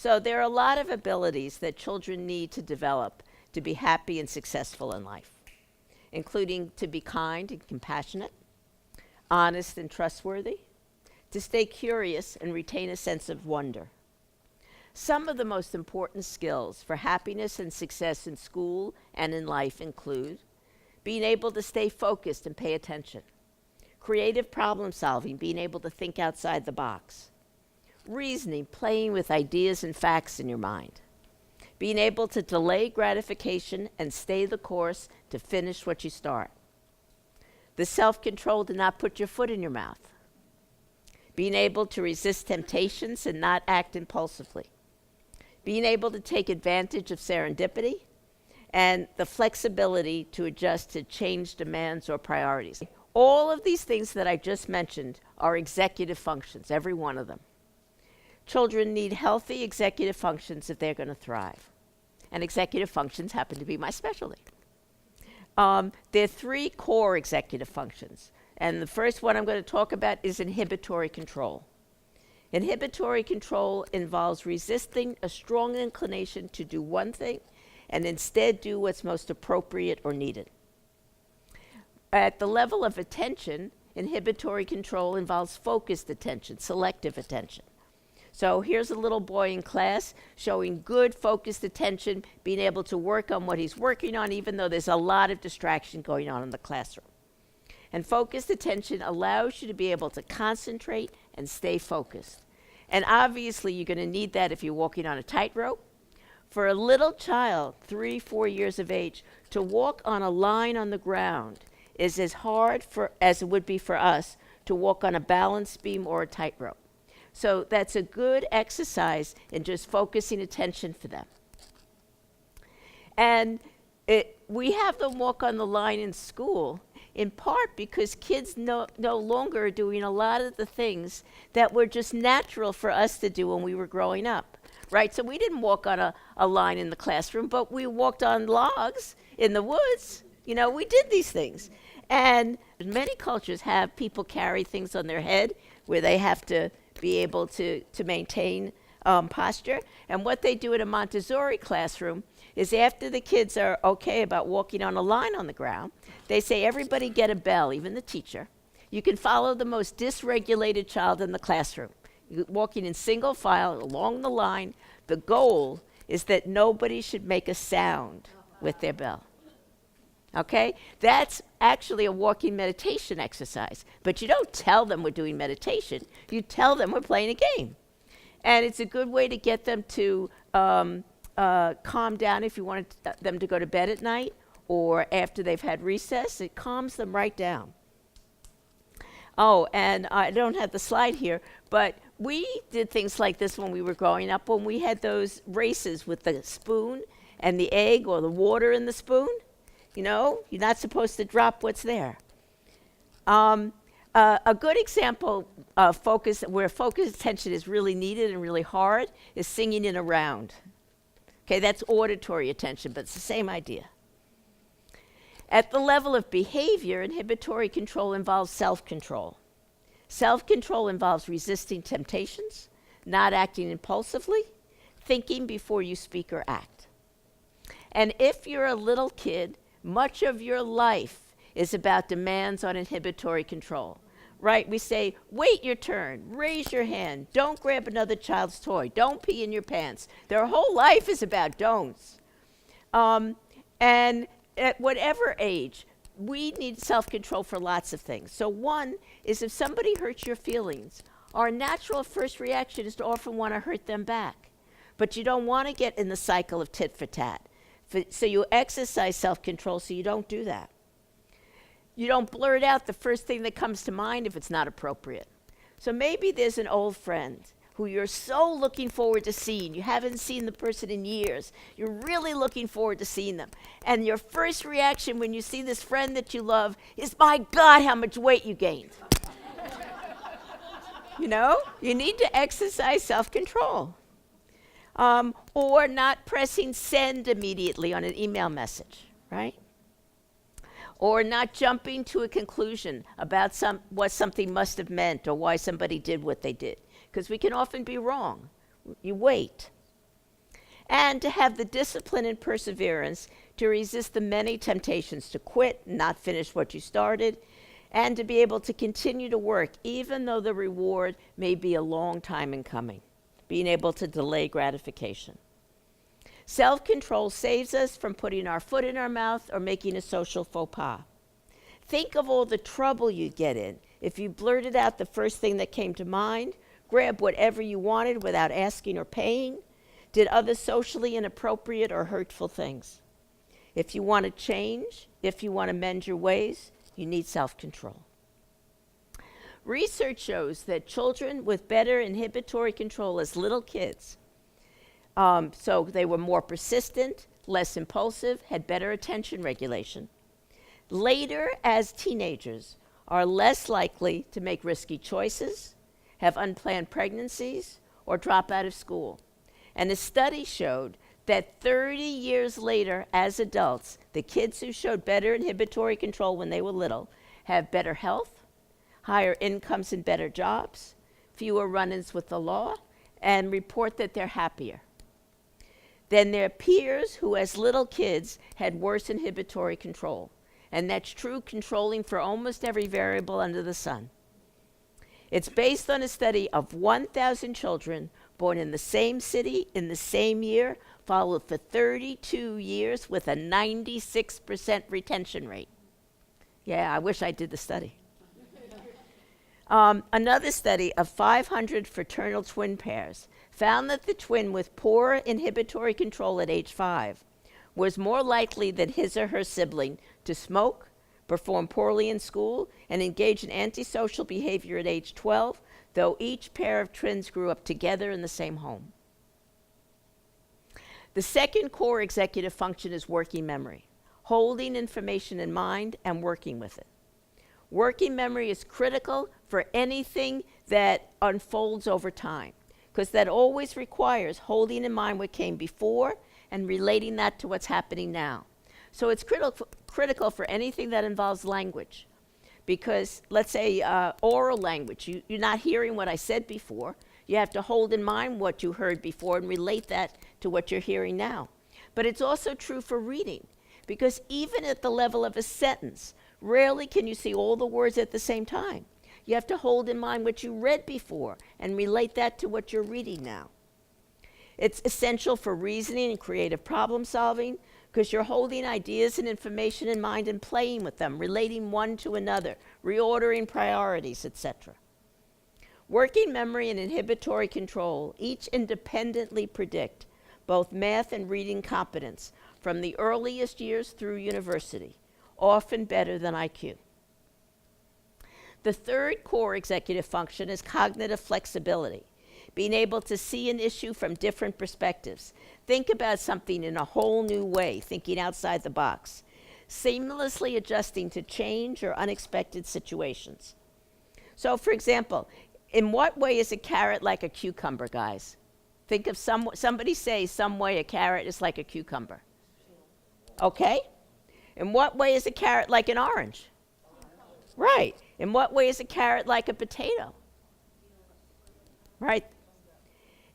So there are a lot of abilities that children need to develop to be happy and successful in life, including to be kind and compassionate, honest and trustworthy, to stay curious and retain a sense of wonder. Some of the most important skills for happiness and success in school and in life include being able to stay focused and pay attention, creative problem solving, being able to think outside the box, reasoning, playing with ideas and facts in your mind, being able to delay gratification and stay the course to finish what you start, the self-control to not put your foot in your mouth, being able to resist temptations and not act impulsively, being able to take advantage of serendipity, and the flexibility to adjust to change demands or priorities. All of these things that I just mentioned are executive functions, every one of them. Children need healthy executive functions if they're going to thrive. And executive functions happen to be my specialty. There are three core executive functions. And the first one I'm going to talk about is inhibitory control. Inhibitory control involves resisting a strong inclination to do one thing and instead do what's most appropriate or needed. At the level of attention, inhibitory control involves focused attention, selective attention. So here's a little boy in class showing good focused attention, being able to work on what he's working on, even though there's a lot of distraction going on in the classroom. And focused attention allows you to be able to concentrate and stay focused. And obviously, you're going to need that if you're walking on a tightrope. For a little child, 3, 4 years of age, to walk on a line on the ground is as hard as it would be for us to walk on a balance beam or a tightrope. So that's a good exercise in just focusing attention for them. And we have them walk on the line in school, in part because kids no longer are doing a lot of the things that were just natural for us to do when we were growing up, right? So we didn't walk on a line in the classroom, but we walked on logs in the woods. You know, we did these things. And many cultures have people carry things on their head where they have to be able to maintain posture. And what they do in a Montessori classroom is after the kids are okay about walking on a line on the ground, they say, everybody get a bell, even the teacher. You can follow the most dysregulated child in the classroom. You're walking in single file along the line. The goal is that nobody should make a sound with their bell. Okay? That's actually a walking meditation exercise. But you don't tell them we're doing meditation. You tell them we're playing a game. And it's a good way to get them to calm down if you want them to go to bed at night or after they've had recess. It calms them right down. Oh, and I don't have the slide here, but we did things like this when we were growing up, when we had those races with the spoon and the egg or the water in the spoon. You know, you're not supposed to drop what's there. A good example of focus, where focused attention is really needed and really hard, is singing in a round. Okay, that's auditory attention, but it's the same idea. At the level of behavior, inhibitory control involves self-control. Self-control involves resisting temptations, not acting impulsively, thinking before you speak or act. And if you're a little kid, much of your life is about demands on inhibitory control, right? We say, wait your turn, raise your hand, don't grab another child's toy, don't pee in your pants. Their whole life is about don'ts. And at whatever age, we need self-control for lots of things. So one is if somebody hurts your feelings, our natural first reaction is to often want to hurt them back. But you don't want to get in the cycle of tit for tat. So you exercise self-control so you don't do that. You don't blurt out the first thing that comes to mind if it's not appropriate. So maybe there's an old friend who you're so looking forward to seeing. You haven't seen the person in years. You're really looking forward to seeing them. And your first reaction when you see this friend that you love is, my God, how much weight you gained. You know, you need to exercise self-control. Or not pressing send immediately on an email message, right? Or not jumping to a conclusion about what something must have meant or why somebody did what they did. Because we can often be wrong. You wait. and to have the discipline and perseverance to resist the many temptations to quit, not finish what you started, and to be able to continue to work even though the reward may be a long time in coming, being able to delay gratification. Self-control saves us from putting our foot in our mouth or making a social faux pas. Think of all the trouble you'd get in if you blurted out the first thing that came to mind, grabbed whatever you wanted without asking or paying, did other socially inappropriate or hurtful things. If you want to change, if you want to mend your ways, you need self-control. Research shows that children with better inhibitory control as little kids, so they were more persistent, less impulsive, had better attention regulation. Later, as teenagers, are less likely to make risky choices, have unplanned pregnancies, or drop out of school. And a study showed that 30 years later, as adults, the kids who showed better inhibitory control when they were little have better health, higher incomes and better jobs, fewer run-ins with the law, and report that they're happier than their peers who, as little kids, had worse inhibitory control. And that's true controlling for almost every variable under the sun. It's based on a study of 1,000 children born in the same city in the same year, followed for 32 years with a 96% retention rate. Yeah, I wish I did the study. Another study of 500 fraternal twin pairs found that the twin with poor inhibitory control at age 5 was more likely than his or her sibling to smoke, perform poorly in school, and engage in antisocial behavior at age 12, though each pair of twins grew up together in the same home. The second core executive function is working memory, holding information in mind and working with it. Working memory is critical for anything that unfolds over time, because that always requires holding in mind what came before and relating that to what's happening now. So it's critical for anything that involves language, because let's say oral language, you're not hearing what I said before. You have to hold in mind what you heard before and relate that to what you're hearing now. But it's also true for reading, because even at the level of a sentence, rarely can you see all the words at the same time. You have to hold in mind what you read before and relate that to what you're reading now. It's essential for reasoning and creative problem solving, because you're holding ideas and information in mind and playing with them, relating one to another, reordering priorities, etc. Working memory and inhibitory control each independently predict both math and reading competence from the earliest years through university, often better than IQ. The third core executive function is cognitive flexibility, being able to see an issue from different perspectives, think about something in a whole new way, thinking outside the box, seamlessly adjusting to change or unexpected situations. So, for example, in what way is a carrot like a cucumber, guys? Think of somebody say some way a carrot is like a cucumber. Okay? In what way is a carrot like an orange? Right. In what way is a carrot like a potato? Right.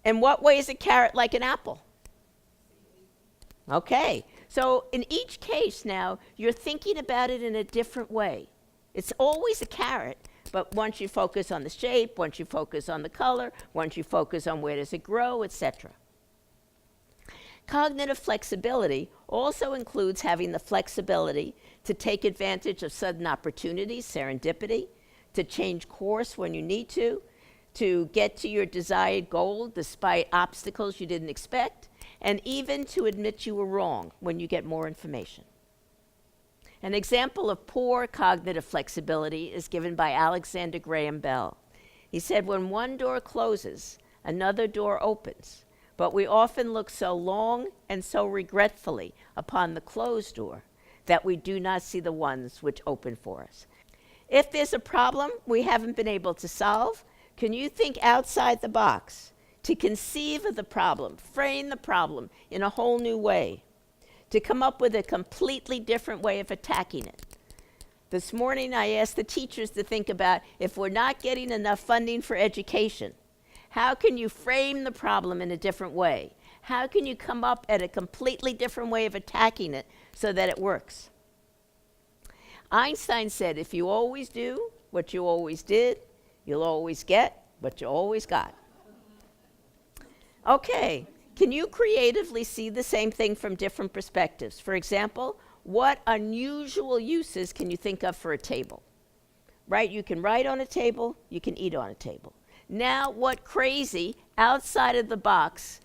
In what way is a carrot like an apple? Okay. So in each case now, you're thinking about it in a different way. It's always a carrot, but once you focus on the shape, once you focus on the color, once you focus on where does it grow, etc. Cognitive flexibility also includes having the flexibility to take advantage of sudden opportunities, serendipity, to change course when you need to get to your desired goal despite obstacles you didn't expect, and even to admit you were wrong when you get more information. An example of poor cognitive flexibility is given by Alexander Graham Bell. He said, when one door closes, another door opens. But we often look so long and so regretfully upon the closed door that we do not see the ones which open for us. If there's a problem we haven't been able to solve, can you think outside the box to conceive of the problem, frame the problem in a whole new way, to come up with a completely different way of attacking it? This morning I asked the teachers to think about, if we're not getting enough funding for education, how can you frame the problem in a different way? How can you come up at a completely different way of attacking it so that it works? Einstein said, if you always do what you always did, you'll always get what you always got. Okay, can you creatively see the same thing from different perspectives? For example, what unusual uses can you think of for a table? Right, you can write on a table, you can eat on a table. Now, what crazy, outside of the box,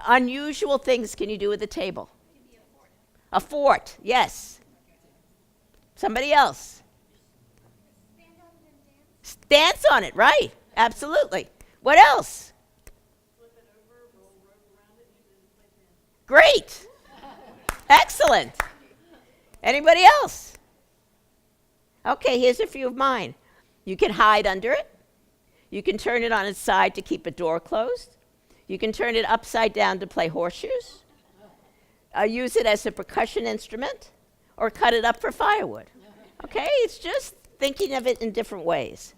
unusual things can you do with a table? A fort, yes. Somebody else. Dance on it, right? Absolutely. What else? Great. Excellent. Anybody else? Okay, here's a few of mine. You can hide under it. You can turn it on its side to keep a door closed. You can turn it upside down to play horseshoes. Use it as a percussion instrument, or cut it up for firewood. Okay, it's just thinking of it in different ways.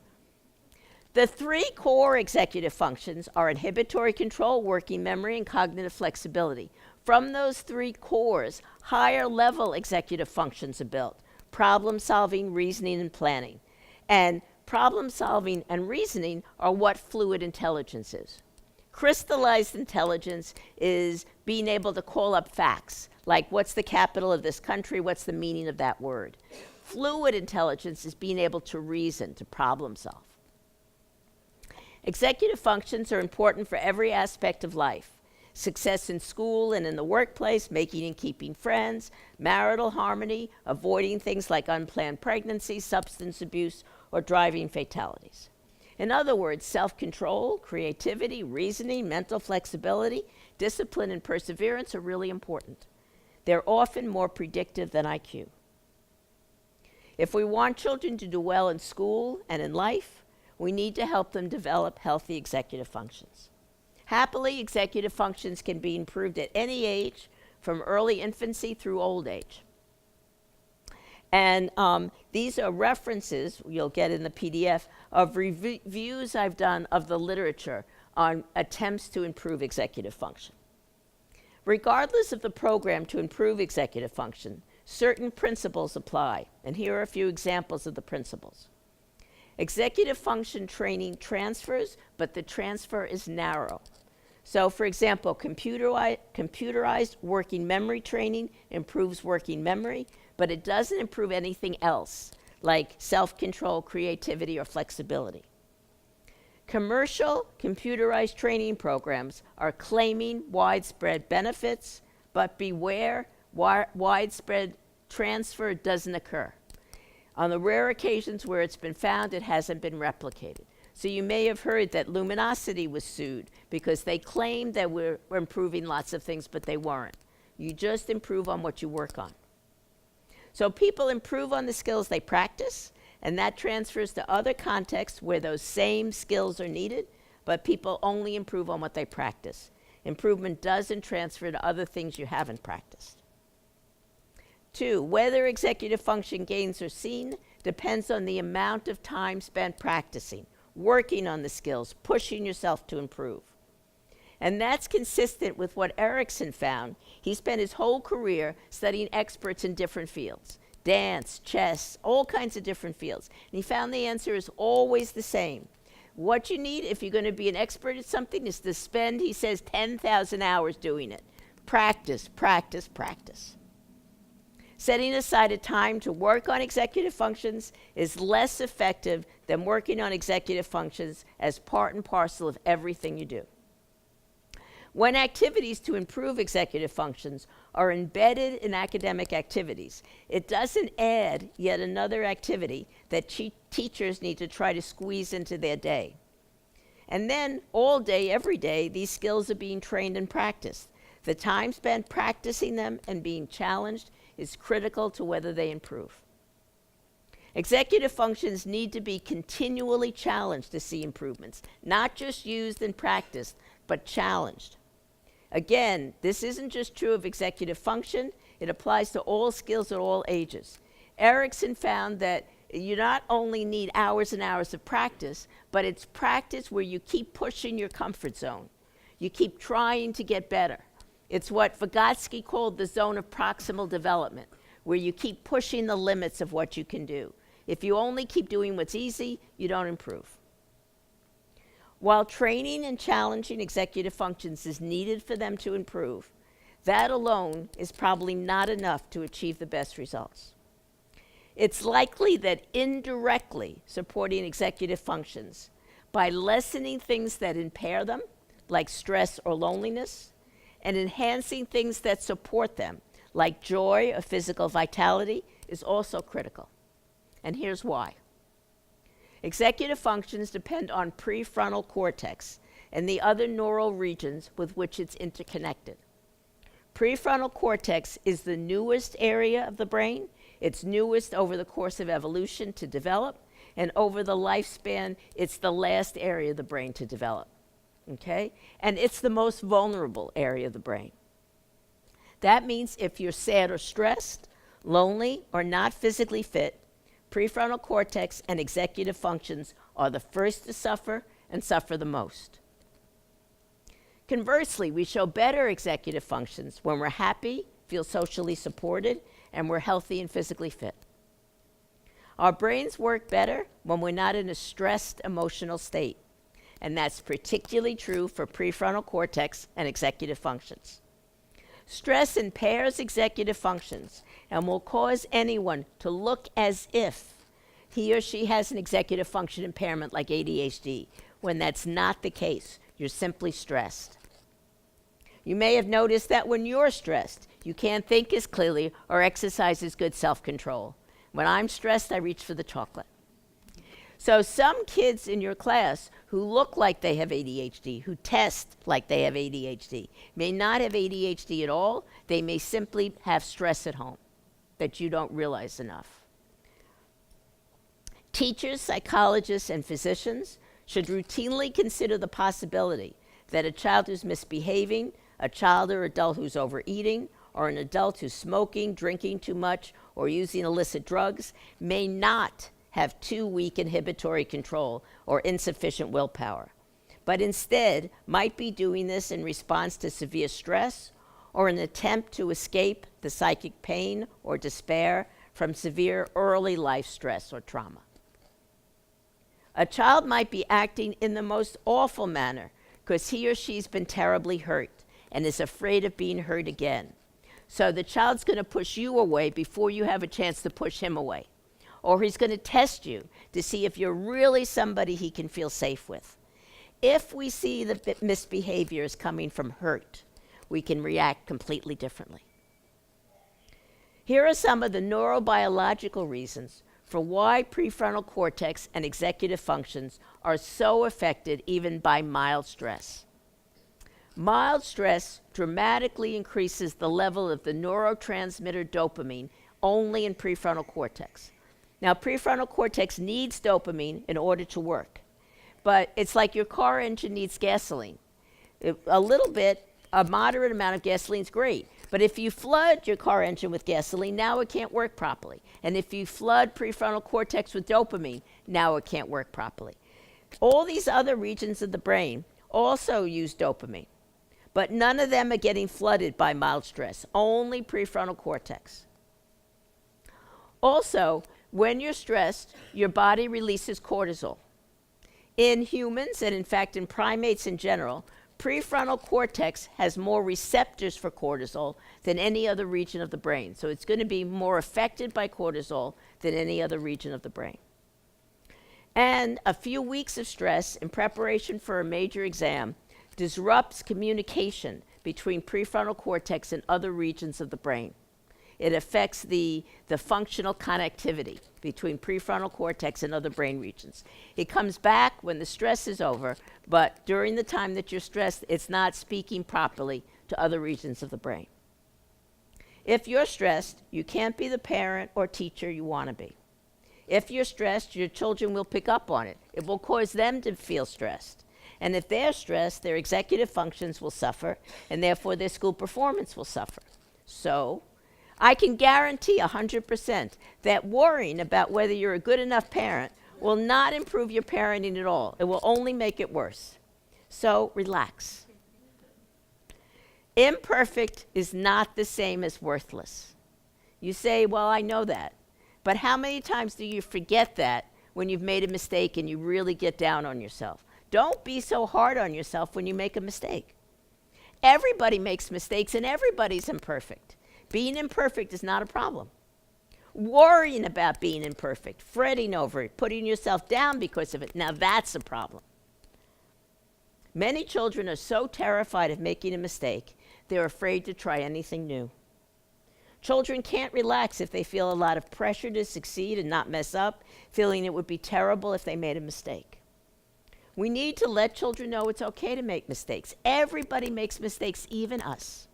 The three core executive functions are inhibitory control, working memory, and cognitive flexibility. From those three cores, higher level executive functions are built: problem solving, reasoning, and planning. And problem solving and reasoning are what fluid intelligence is. Crystallized intelligence is being able to call up facts, like what's the capital of this country, what's the meaning of that word. Fluid intelligence is being able to reason, to problem solve. Executive functions are important for every aspect of life: success in school and in the workplace, making and keeping friends, marital harmony, avoiding things like unplanned pregnancy, substance abuse, or driving fatalities. In other words, self-control, creativity, reasoning, mental flexibility, discipline, and perseverance are really important. They're often more predictive than IQ. If we want children to do well in school and in life, we need to help them develop healthy executive functions. Happily, executive functions can be improved at any age, from early infancy through old age. And these are references, you'll get in the PDF, of reviews I've done of the literature on attempts to improve executive function. Regardless of the program to improve executive function, certain principles apply. And here are a few examples of the principles. Executive function training transfers, but the transfer is narrow. So, for example, computerized working memory training improves working memory, but it doesn't improve anything else, like self-control, creativity, or flexibility. Commercial computerized training programs are claiming widespread benefits, but beware, widespread transfer doesn't occur. On the rare occasions where it's been found, it hasn't been replicated. So you may have heard that Luminosity was sued because they claimed that we're improving lots of things, but they weren't. You just improve on what you work on. So people improve on the skills they practice, and that transfers to other contexts where those same skills are needed, but people only improve on what they practice. Improvement doesn't transfer to other things you haven't practiced. 2, whether executive function gains are seen depends on the amount of time spent practicing, working on the skills, pushing yourself to improve. And that's consistent with what Erickson found. He spent his whole career studying experts in different fields: dance, chess, all kinds of different fields. And he found the answer is always the same. What you need if you're going to be an expert at something is to spend, he says, 10,000 hours doing it. Practice, practice, practice. Setting aside a time to work on executive functions is less effective than working on executive functions as part and parcel of everything you do. When activities to improve executive functions are embedded in academic activities, it doesn't add yet another activity that teachers need to try to squeeze into their day. And then all day, every day, these skills are being trained and practiced. The time spent practicing them and being challenged is critical to whether they improve. Executive functions need to be continually challenged to see improvements, not just used and practiced, but challenged. Again, this isn't just true of executive function, it applies to all skills at all ages. Erickson found that you not only need hours and hours of practice, but it's practice where you keep pushing your comfort zone. You keep trying to get better. It's what Vygotsky called the zone of proximal development, where you keep pushing the limits of what you can do. If you only keep doing what's easy, you don't improve. While training and challenging executive functions is needed for them to improve, that alone is probably not enough to achieve the best results. It's likely that indirectly supporting executive functions by lessening things that impair them, like stress or loneliness, and enhancing things that support them, like joy or physical vitality, is also critical. And here's why. Executive functions depend on prefrontal cortex and the other neural regions with which it's interconnected. Prefrontal cortex is the newest area of the brain. It's newest over the course of evolution to develop, and over the lifespan, it's the last area of the brain to develop. Okay? And it's the most vulnerable area of the brain. That means if you're sad or stressed, lonely, or not physically fit, prefrontal cortex and executive functions are the first to suffer and suffer the most. Conversely, we show better executive functions when we're happy, feel socially supported, and we're healthy and physically fit. Our brains work better when we're not in a stressed emotional state, and that's particularly true for prefrontal cortex and executive functions. Stress impairs executive functions and will cause anyone to look as if he or she has an executive function impairment like ADHD, when that's not the case. You're simply stressed. You may have noticed that when you're stressed, you can't think as clearly or exercise as good self-control. When I'm stressed, I reach for the chocolate. So some kids in your class who look like they have ADHD, who test like they have ADHD, may not have ADHD at all. They may simply have stress at home that you don't realize enough. Teachers, psychologists, and physicians should routinely consider the possibility that a child who's misbehaving, a child or adult who's overeating, or an adult who's smoking, drinking too much, or using illicit drugs may not have too weak inhibitory control or insufficient willpower, but instead might be doing this in response to severe stress or an attempt to escape the psychic pain or despair from severe early life stress or trauma. A child might be acting in the most awful manner because he or she's been terribly hurt and is afraid of being hurt again. So the child's going to push you away before you have a chance to push him away. Or he's going to test you to see if you're really somebody he can feel safe with. If we see the misbehavior is coming from hurt, we can react completely differently. Here are some of the neurobiological reasons for why prefrontal cortex and executive functions are so affected even by mild stress. Mild stress dramatically increases the level of the neurotransmitter dopamine only in prefrontal cortex. Now, prefrontal cortex needs dopamine in order to work, but it's like your car engine needs gasoline. A little bit, a moderate amount of gasoline is great, but if you flood your car engine with gasoline, now it can't work properly. And if you flood prefrontal cortex with dopamine, now it can't work properly. All these other regions of the brain also use dopamine, but none of them are getting flooded by mild stress, only prefrontal cortex. Also, when you're stressed, your body releases cortisol. In humans, and in fact in primates in general, prefrontal cortex has more receptors for cortisol than any other region of the brain. So it's going to be more affected by cortisol than any other region of the brain. And a few weeks of stress in preparation for a major exam disrupts communication between prefrontal cortex and other regions of the brain. It affects the functional connectivity between prefrontal cortex and other brain regions. It comes back when the stress is over, but during the time that you're stressed, it's not speaking properly to other regions of the brain. If you're stressed, you can't be the parent or teacher you want to be. If you're stressed, your children will pick up on it. It will cause them to feel stressed. And if they're stressed, their executive functions will suffer, and therefore their school performance will suffer. So, I can guarantee 100% that worrying about whether you're a good enough parent will not improve your parenting at all. It will only make it worse. So relax. Imperfect is not the same as worthless. You say, well, I know that. But how many times do you forget that when you've made a mistake and you really get down on yourself? Don't be so hard on yourself when you make a mistake. Everybody makes mistakes and everybody's imperfect. Being imperfect is not a problem. Worrying about being imperfect, fretting over it, putting yourself down because of it, now that's a problem. Many children are so terrified of making a mistake, they're afraid to try anything new. Children can't relax if they feel a lot of pressure to succeed and not mess up, feeling it would be terrible if they made a mistake. We need to let children know it's okay to make mistakes. Everybody makes mistakes, even us.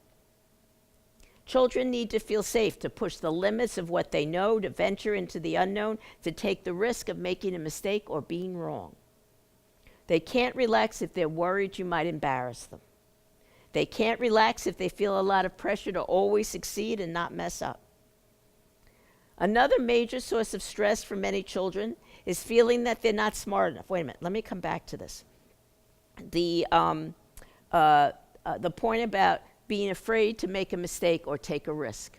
Children need to feel safe to push the limits of what they know, to venture into the unknown, to take the risk of making a mistake or being wrong. They can't relax if they're worried you might embarrass them. They can't relax if they feel a lot of pressure to always succeed and not mess up. Another major source of stress for many children is feeling that they're not smart enough. Wait a minute, let me come back to this. The point about being afraid to make a mistake or take a risk.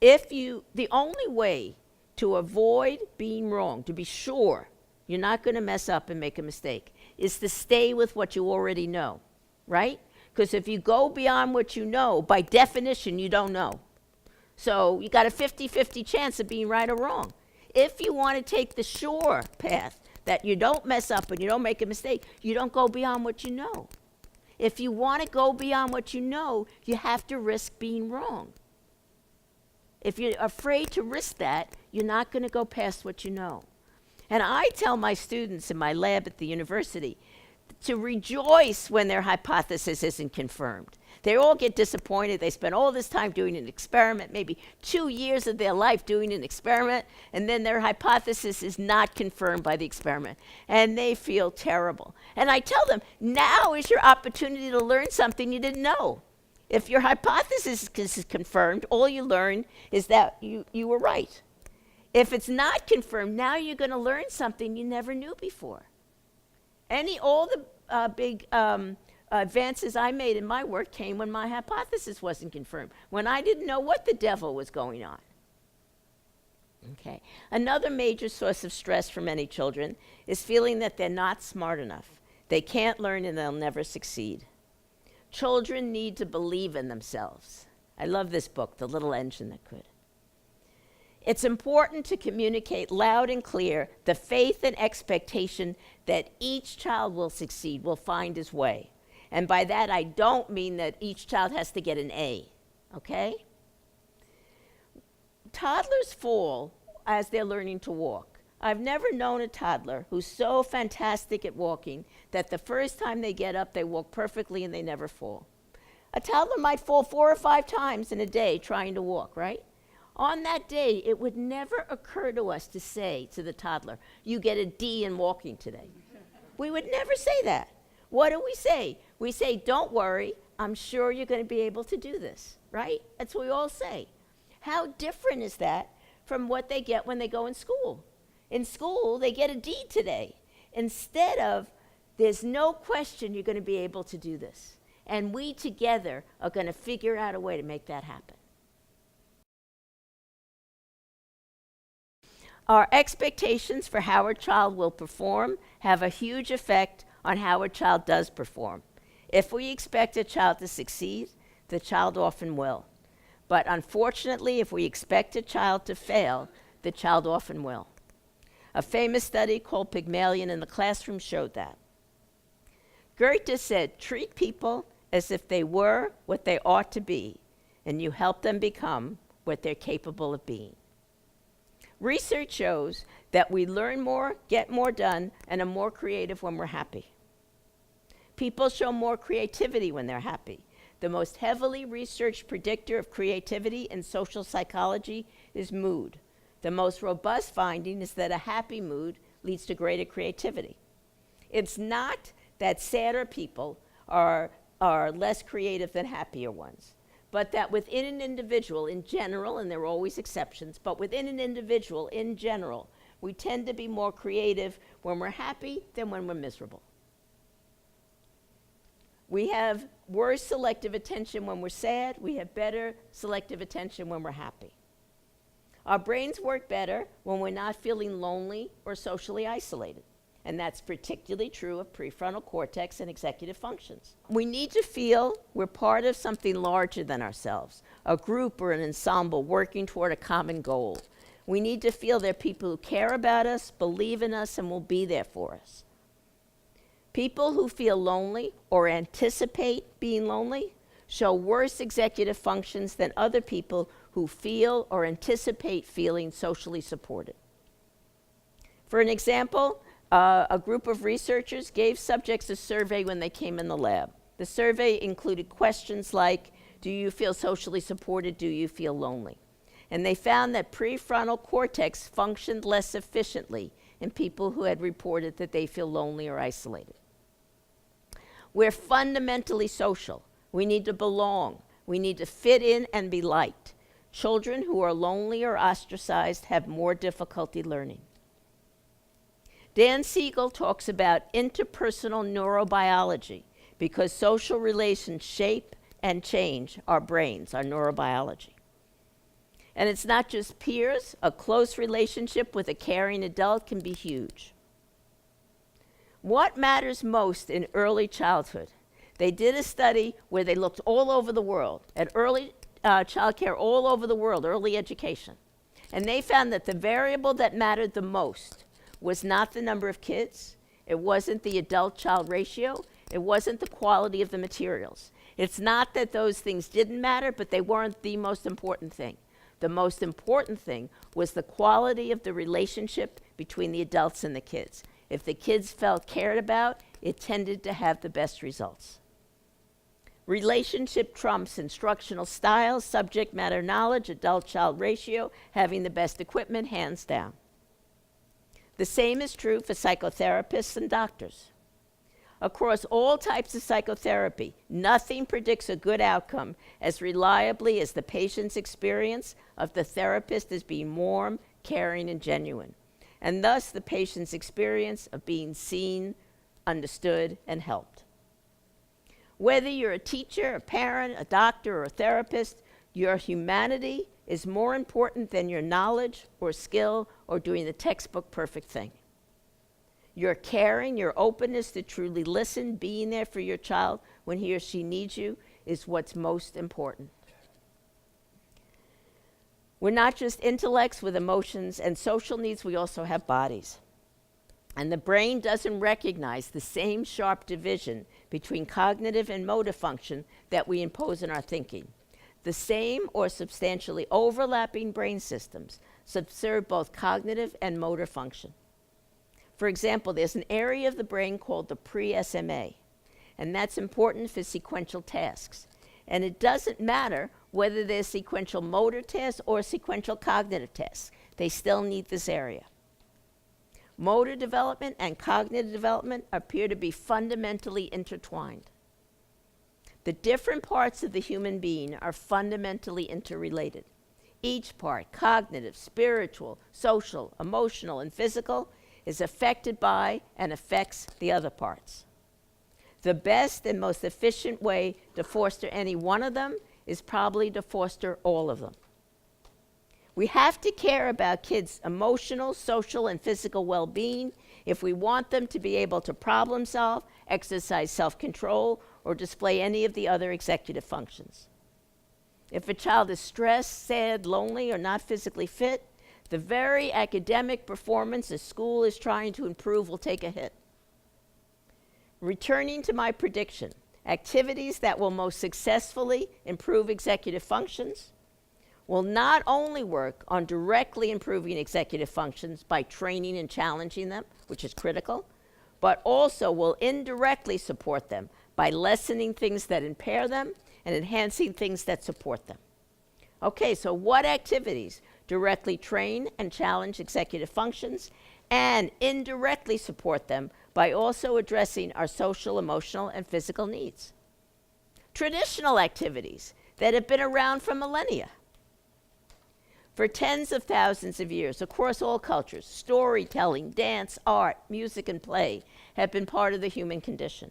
The only way to avoid being wrong, to be sure you're not going to mess up and make a mistake, is to stay with what you already know, right? Because if you go beyond what you know, by definition, you don't know. So you got a 50-50 chance of being right or wrong. If you want to take the sure path, that you don't mess up and you don't make a mistake, you don't go beyond what you know. If you want to go beyond what you know, you have to risk being wrong. If you're afraid to risk that, you're not going to go past what you know. And I tell my students in my lab at the university to rejoice when their hypothesis isn't confirmed. They all get disappointed. They spend all this time doing an experiment, maybe 2 years of their life doing an experiment, and then their hypothesis is not confirmed by the experiment. And they feel terrible. And I tell them, now is your opportunity to learn something you didn't know. If your hypothesis is confirmed, all you learn is that you were right. If it's not confirmed, now you're going to learn something you never knew before. All the big advances I made in my work came when my hypothesis wasn't confirmed, when I didn't know what the devil was going on. Okay. Another major source of stress for many children is feeling that they're not smart enough. They can't learn and they'll never succeed. Children need to believe in themselves. I love this book, The Little Engine That Could. It's important to communicate loud and clear the faith and expectation that each child will succeed, will find his way. And by that, I don't mean that each child has to get an A, okay? Toddlers fall as they're learning to walk. I've never known a toddler who's so fantastic at walking that the first time they get up, they walk perfectly and they never fall. A toddler might fall 4 or 5 times in a day trying to walk, right? On that day, it would never occur to us to say to the toddler, you get a D in walking today. We would never say that. What do we say? We say, don't worry, I'm sure you're going to be able to do this, right? That's what we all say. How different is that from what they get when they go in school? In school, they get a D today. Instead of, there's no question you're going to be able to do this. And we together are going to figure out a way to make that happen. Our expectations for how a child will perform have a huge effect on how a child does perform. If we expect a child to succeed, the child often will. But unfortunately, if we expect a child to fail, the child often will. A famous study called Pygmalion in the Classroom showed that. Goethe said, treat people as if they were what they ought to be, and you help them become what they're capable of being. Research shows that we learn more, get more done, and are more creative when we're happy. People show more creativity when they're happy. The most heavily researched predictor of creativity in social psychology is mood. The most robust finding is that a happy mood leads to greater creativity. It's not that sadder people are less creative than happier ones, but that within an individual in general, and there are always exceptions, but within an individual in general, we tend to be more creative when we're happy than when we're miserable. We have worse selective attention when we're sad. We have better selective attention when we're happy. Our brains work better when we're not feeling lonely or socially isolated. And that's particularly true of prefrontal cortex and executive functions. We need to feel we're part of something larger than ourselves, a group or an ensemble working toward a common goal. We need to feel there are people who care about us, believe in us, and will be there for us. People who feel lonely or anticipate being lonely show worse executive functions than other people who feel or anticipate feeling socially supported. For an example, a group of researchers gave subjects a survey when they came in the lab. The survey included questions like, do you feel socially supported? Do you feel lonely? And they found that prefrontal cortex functioned less efficiently in people who had reported that they feel lonely or isolated. We're fundamentally social. We need to belong. We need to fit in and be liked. Children who are lonely or ostracized have more difficulty learning. Dan Siegel talks about interpersonal neurobiology because social relations shape and change our brains, our neurobiology. And it's not just peers. A close relationship with a caring adult can be huge. What matters most in early childhood? They did a study where they looked all over the world at early child care all over the world, early education. And they found that the variable that mattered the most was not the number of kids, it wasn't the adult-child ratio, it wasn't the quality of the materials. It's not that those things didn't matter, but they weren't the most important thing. The most important thing was the quality of the relationship between the adults and the kids. If the kids felt cared about, it tended to have the best results. Relationship trumps instructional styles, subject matter knowledge, adult-child ratio, having the best equipment, hands down. The same is true for psychotherapists and doctors. Across all types of psychotherapy, nothing predicts a good outcome as reliably as the patient's experience of the therapist as being warm, caring, and genuine, and thus the patient's experience of being seen, understood, and helped. Whether you're a teacher, a parent, a doctor, or a therapist, your humanity is more important than your knowledge or skill or doing the textbook perfect thing. Your caring, your openness to truly listen, being there for your child when he or she needs you is what's most important. We're not just intellects with emotions and social needs, we also have bodies. And the brain doesn't recognize the same sharp division between cognitive and motor function that we impose in our thinking. The same or substantially overlapping brain systems subserve both cognitive and motor function. For example, there's an area of the brain called the pre-SMA, and that's important for sequential tasks. And it doesn't matter whether they're sequential motor tasks or sequential cognitive tasks. They still need this area. Motor development and cognitive development appear to be fundamentally intertwined. The different parts of the human being are fundamentally interrelated. Each part, cognitive, spiritual, social, emotional, and physical, is affected by and affects the other parts. The best and most efficient way to foster any one of them is probably to foster all of them. We have to care about kids' emotional, social, and physical well-being if we want them to be able to problem solve, exercise self-control, or display any of the other executive functions. If a child is stressed, sad, lonely, or not physically fit, the very academic performance a school is trying to improve will take a hit. Returning to my prediction, activities that will most successfully improve executive functions will not only work on directly improving executive functions by training and challenging them, which is critical, but also will indirectly support them by lessening things that impair them and enhancing things that support them. Okay, so what activities directly train and challenge executive functions and indirectly support them by also addressing our social, emotional, and physical needs? Traditional activities that have been around for millennia. For tens of thousands of years, across all cultures, storytelling, dance, art, music, and play have been part of the human condition.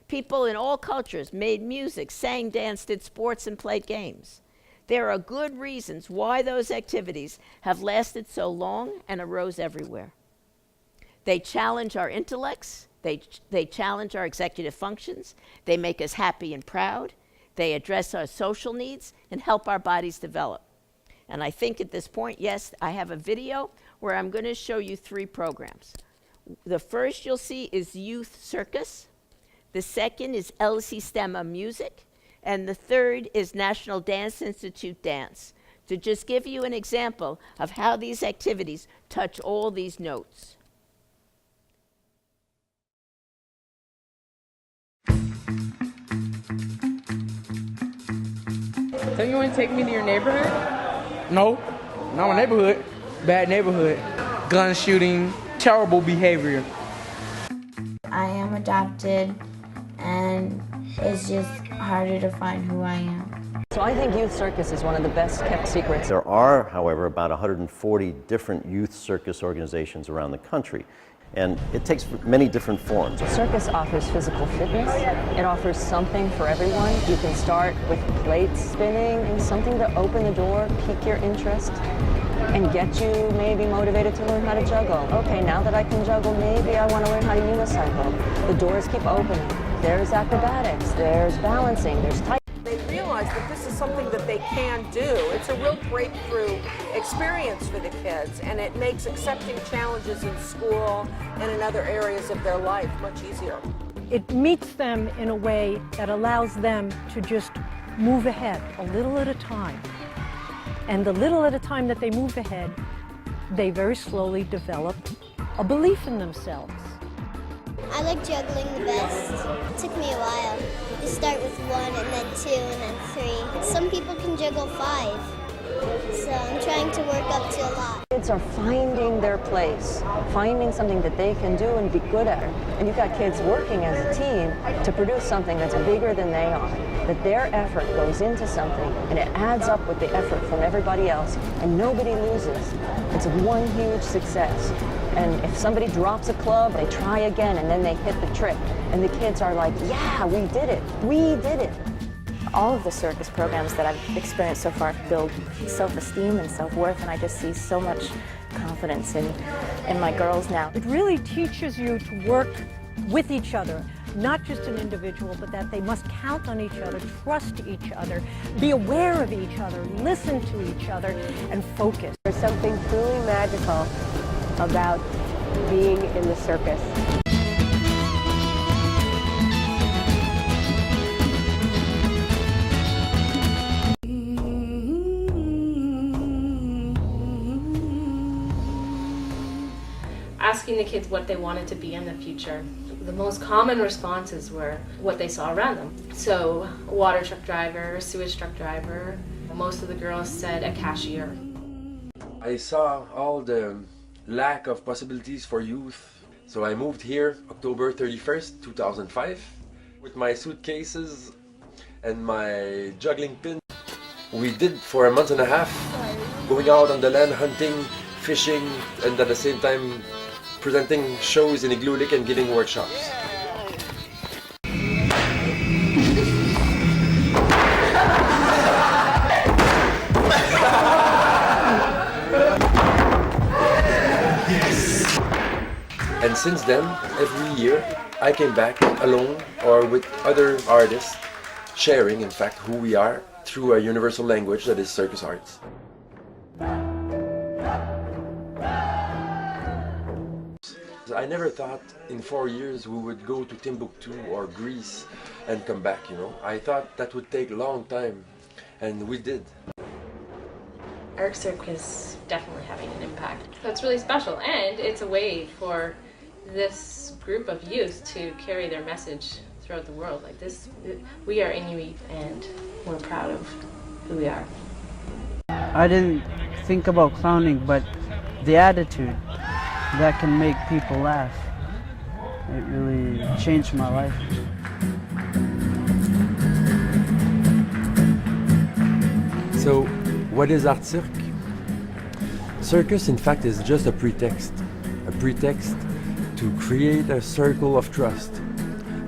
People in all cultures made music, sang, danced, did sports, and played games. There are good reasons why those activities have lasted so long and arose everywhere. They challenge our intellects, they challenge our executive functions, they make us happy and proud, they address our social needs and help our bodies develop. And I think at this point, yes, I have a video where I'm going to show you 3 programs. The first you'll see is Youth Circus. The second is El Sistema Music. And the third is National Dance Institute Dance, to just give you an example of how these activities touch all these notes. So you want to take me to your neighborhood? No, not my neighborhood. Bad neighborhood. Gun shooting, terrible behavior. I am adopted, and it's just harder to find who I am. So I think Youth Circus is one of the best kept secrets. There are, however, about 140 different youth circus organizations around the country. And it takes many different forms. Circus offers physical fitness. It offers something for everyone. You can start with plates spinning and something to open the door, pique your interest, and get you maybe motivated to learn how to juggle. Okay, now that I can juggle, maybe I want to learn how to unicycle. The doors keep opening. There's acrobatics, there's balancing, there's type. They realize that this is something that they can do. It's a real breakthrough experience for the kids, and it makes accepting challenges in school and in other areas of their life much easier. It meets them in a way that allows them to just move ahead a little at a time. And the little at a time that they move ahead, they very slowly develop a belief in themselves. I like juggling the best. It took me a while. You start with 1 and then 2 and then 3. Some people can juggle 5. So I'm trying to work up to a lot. Kids are finding their place, finding something that they can do and be good at. And you've got kids working as a team to produce something that's bigger than they are. That their effort goes into something and it adds up with the effort from everybody else and nobody loses. It's one huge success. And if somebody drops a club, they try again and then they hit the trick. And the kids are like, yeah, we did it. We did it. All of the circus programs that I've experienced so far build self-esteem and self-worth, and I just see so much confidence in my girls now. It really teaches you to work with each other, not just an individual, but that they must count on each other, trust each other, be aware of each other, listen to each other, and focus. There's something truly magical about being in the circus. Asking the kids what they wanted to be in the future. The most common responses were what they saw around them. So, water truck driver, sewage truck driver. Most of the girls said a cashier. I saw all the lack of possibilities for youth. So I moved here October 31st, 2005 with my suitcases and my juggling pin. We did for a month and a half, going out on the land, hunting, fishing, and at the same time presenting shows in Igloo Lake and giving workshops. And since then, every year, I came back alone or with other artists, sharing, in fact, who we are through a universal language that is circus arts. I never thought in 4 years we would go to Timbuktu or Greece and come back, you know. I thought that would take a long time, and we did. Our circus is definitely having an impact. So it's really special, and it's a way for this group of youth to carry their message throughout the world. Like this, we are Inuit, and we're proud of who we are. I didn't think about clowning, but the attitude that can make people laugh, it really changed my life. So, what is Art Cirque? Circus, in fact, is just a pretext to create a circle of trust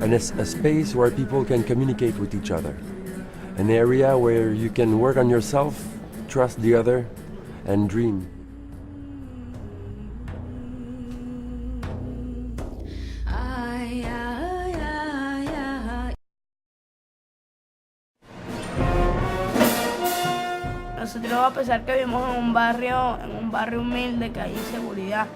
and it's a space where people can communicate with each other. An area where you can work on yourself, trust the other, and dream. Nosotros, a pesar que vivimos en un barrio humilde, que hay inseguridad,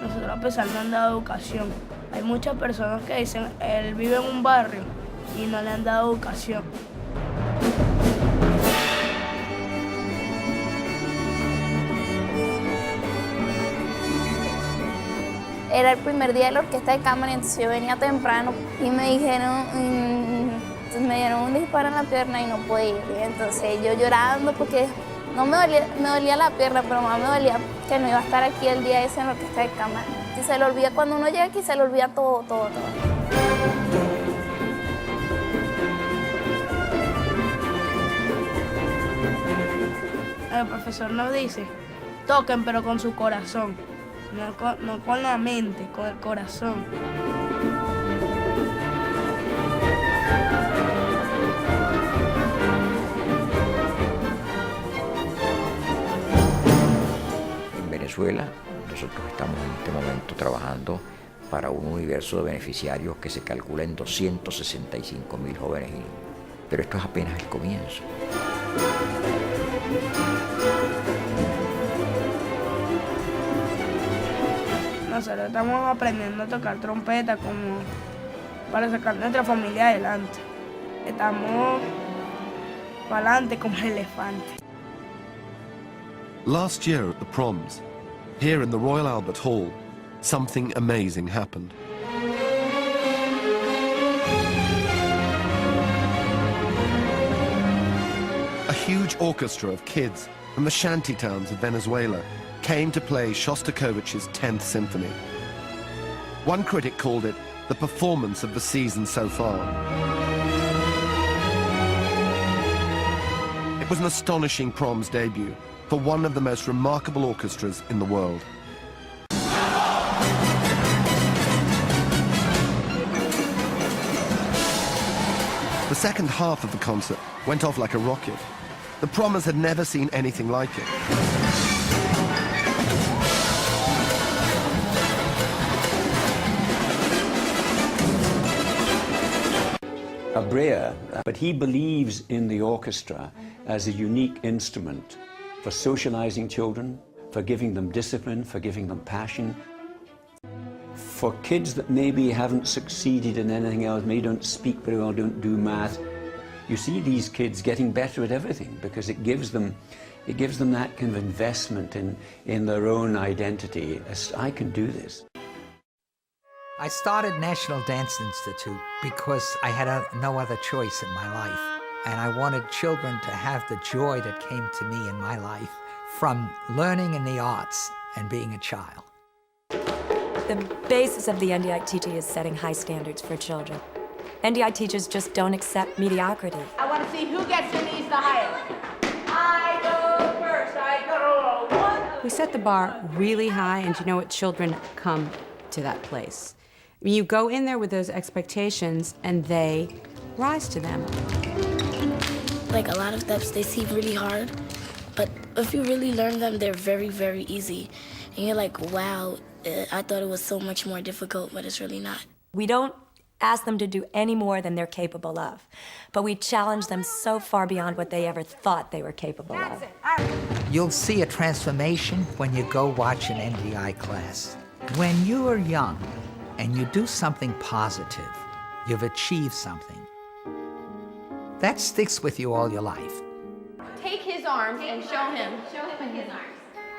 nosotros a pesar no han dado educación. Hay muchas personas que dicen, él vive en un barrio y no le han dado educación. Era el primer día de la orquesta de cámara, entonces yo venía temprano y me dieron un disparo en la pierna y no pude ir. Entonces yo llorando porque no me dolía la pierna, pero más me dolía que no iba a estar aquí el día ese en la orquesta de cámara. Y se le olvida, cuando uno llega aquí se le olvida todo. El profesor nos dice, toquen pero con su corazón, no con la mente, con el corazón. En Venezuela, nosotros estamos en este momento trabajando para un universo de beneficiarios que se calcula en 265.000 jóvenes y niños. Pero esto es apenas el comienzo. Nosotros estamos aprendiendo a tocar trompeta como para sacar nuestra familia adelante. Estamos para adelante como elefantes. Last year at the proms, here in the Royal Albert Hall, something amazing happened. A huge orchestra of kids from the shanty towns of Venezuela came to play Shostakovich's 10th Symphony. One critic called it the performance of the season so far. It was an astonishing proms debut for one of the most remarkable orchestras in the world. The second half of the concert went off like a rocket. The Prommers had never seen anything like it. A Brea, but he believes in the orchestra as a unique instrument for socializing children, for giving them discipline, for giving them passion. For kids that maybe haven't succeeded in anything else, maybe don't speak very well, don't do math, you see these kids getting better at everything because it gives them that kind of investment in their own identity. As I can do this. I started National Dance Institute because I had no other choice in my life. And I wanted children to have the joy that came to me in my life from learning in the arts and being a child. The basis of the NDITT is setting high standards for children. NDI teachers just don't accept mediocrity. I want to see who gets their knees the highest. I go first, I go one. We set the bar really high, and you know what? Children come to that place. I mean, you go in there with those expectations, and they rise to them. Like a lot of steps, they seem really hard, but if you really learn them, they're very, very easy. And you're like, wow, I thought it was so much more difficult, but it's really not. We don't ask them to do any more than they're capable of, but we challenge them so far beyond what they ever thought they were capable of. You'll see a transformation when you go watch an NDI class. When you are young and you do something positive, you've achieved something. That sticks with you all your life. Take his arms and show him his arms.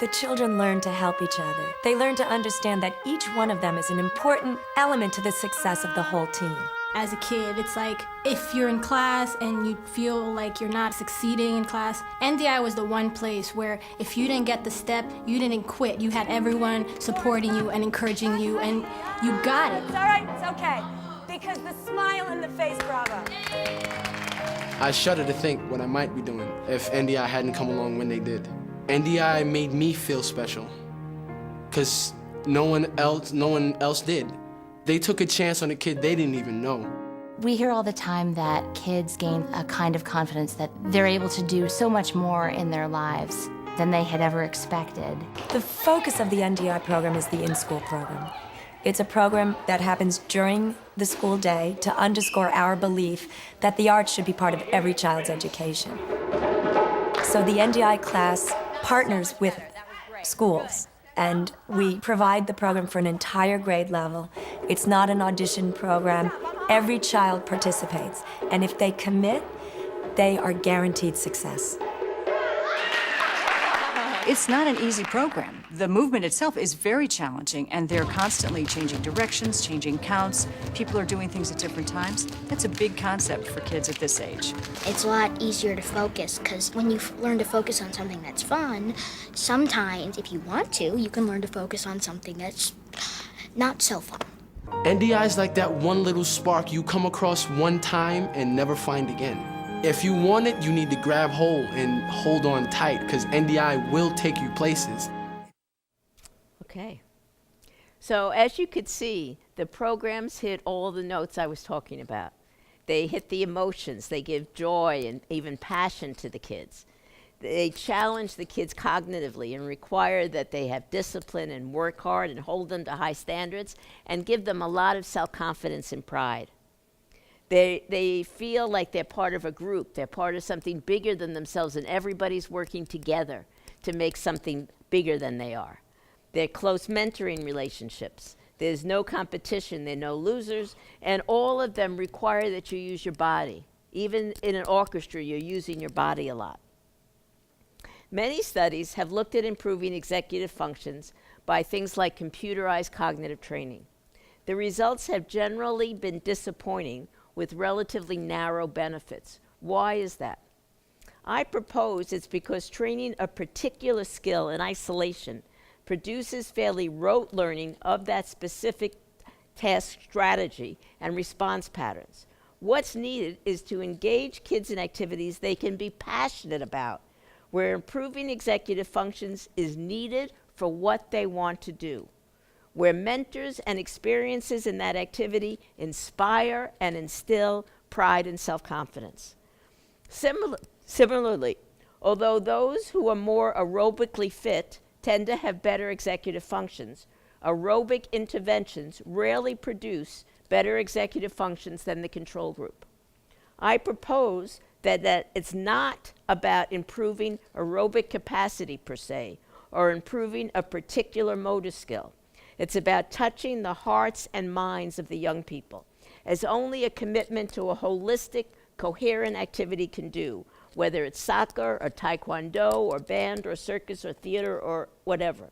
The children learn to help each other. They learn to understand that each one of them is an important element to the success of the whole team. As a kid, it's like if you're in class and you feel like you're not succeeding in class, NDI was the one place where if you didn't get the step, you didn't quit. You had everyone supporting you and encouraging you, and you got it. It's all right, it's okay. Because the smile in the face, bravo. I shudder to think what I might be doing if NDI hadn't come along when they did. NDI made me feel special, because no one else did. They took a chance on a kid they didn't even know. We hear all the time that kids gain a kind of confidence that they're able to do so much more in their lives than they had ever expected. The focus of the NDI program is the in-school program. It's a program that happens during the school day to underscore our belief that the arts should be part of every child's education. So the NDI class partners with schools, and we provide the program for an entire grade level. It's not an audition program. Every child participates, and if they commit, they are guaranteed success. It's not an easy program. The movement itself is very challenging, and they're constantly changing directions, changing counts. People are doing things at different times. That's a big concept for kids at this age. It's a lot easier to focus because when you learn to focus on something that's fun, sometimes, if you want to, you can learn to focus on something that's not so fun. NDI is like that one little spark you come across one time and never find again. If you want it, you need to grab hold and hold on tight, because NDI will take you places. Okay. So as you could see, the programs hit all the notes I was talking about. They hit the emotions, they give joy and even passion to the kids. They challenge the kids cognitively and require that they have discipline and work hard and hold them to high standards and give them a lot of self-confidence and pride. They feel like they're part of a group, they're part of something bigger than themselves, and everybody's working together to make something bigger than they are. They're close mentoring relationships. There's no competition, there are no losers, and all of them require that you use your body. Even in an orchestra, you're using your body a lot. Many studies have looked at improving executive functions by things like computerized cognitive training. The results have generally been disappointing, with relatively narrow benefits. Why is that? I propose it's because training a particular skill in isolation produces fairly rote learning of that specific task strategy and response patterns. What's needed is to engage kids in activities they can be passionate about, where improving executive functions is needed for what they want to do, where mentors and experiences in that activity inspire and instill pride and self-confidence. Similarly, although those who are more aerobically fit tend to have better executive functions, aerobic interventions rarely produce better executive functions than the control group. I propose that it's not about improving aerobic capacity per se, or improving a particular motor skill. It's about touching the hearts and minds of the young people, as only a commitment to a holistic, coherent activity can do, whether it's soccer or taekwondo or band or circus or theater or whatever.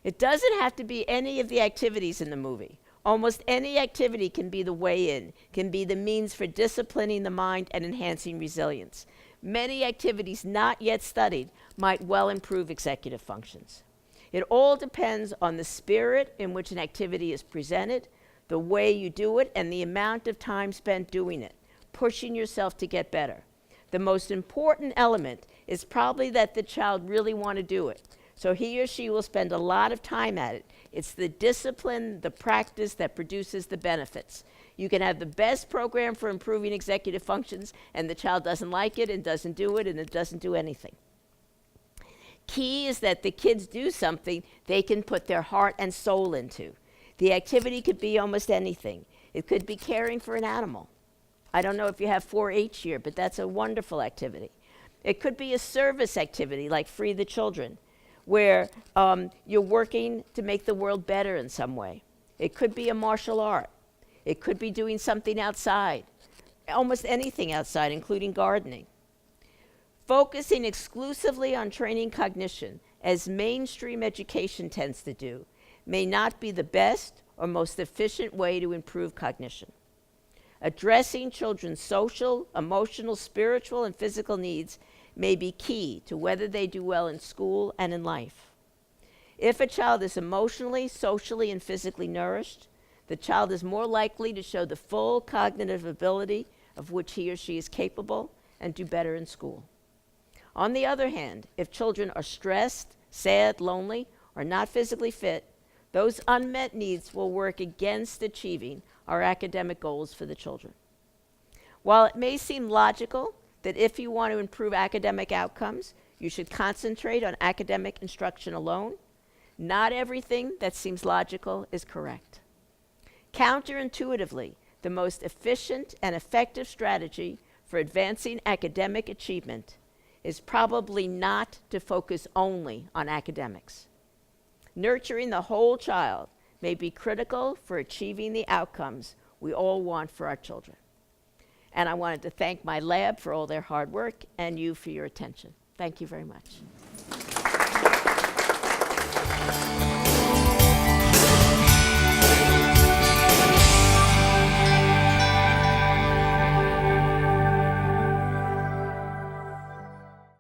It doesn't have to be any of the activities in the movie. Almost any activity can be the way in, can be the means for disciplining the mind and enhancing resilience. Many activities not yet studied might well improve executive functions. It all depends on the spirit in which an activity is presented, the way you do it, and the amount of time spent doing it, pushing yourself to get better. The most important element is probably that the child really want to do it, so he or she will spend a lot of time at it. It's the discipline, the practice that produces the benefits. You can have the best program for improving executive functions, and the child doesn't like it and doesn't do it, and it doesn't do anything. Key is that the kids do something they can put their heart and soul into. The activity could be almost anything. It could be caring for an animal. I don't know if you have 4-H here, but that's a wonderful activity. It could be a service activity like Free the Children, where you're working to make the world better in some way. It could be a martial art. It could be doing something outside, almost anything outside, including gardening. Focusing exclusively on training cognition, as mainstream education tends to do, may not be the best or most efficient way to improve cognition. Addressing children's social, emotional, spiritual, and physical needs may be key to whether they do well in school and in life. If a child is emotionally, socially, and physically nourished, the child is more likely to show the full cognitive ability of which he or she is capable and do better in school. On the other hand, if children are stressed, sad, lonely, or not physically fit, Those unmet needs will work against achieving our academic goals for the children. While it may seem logical that if you want to improve academic outcomes, you should concentrate on academic instruction alone, not everything that seems logical is correct. Counterintuitively, the most efficient and effective strategy for advancing academic achievement is probably not to focus only on academics. Nurturing the whole child may be critical for achieving the outcomes we all want for our children. And I wanted to thank my lab for all their hard work and you for your attention. Thank you very much.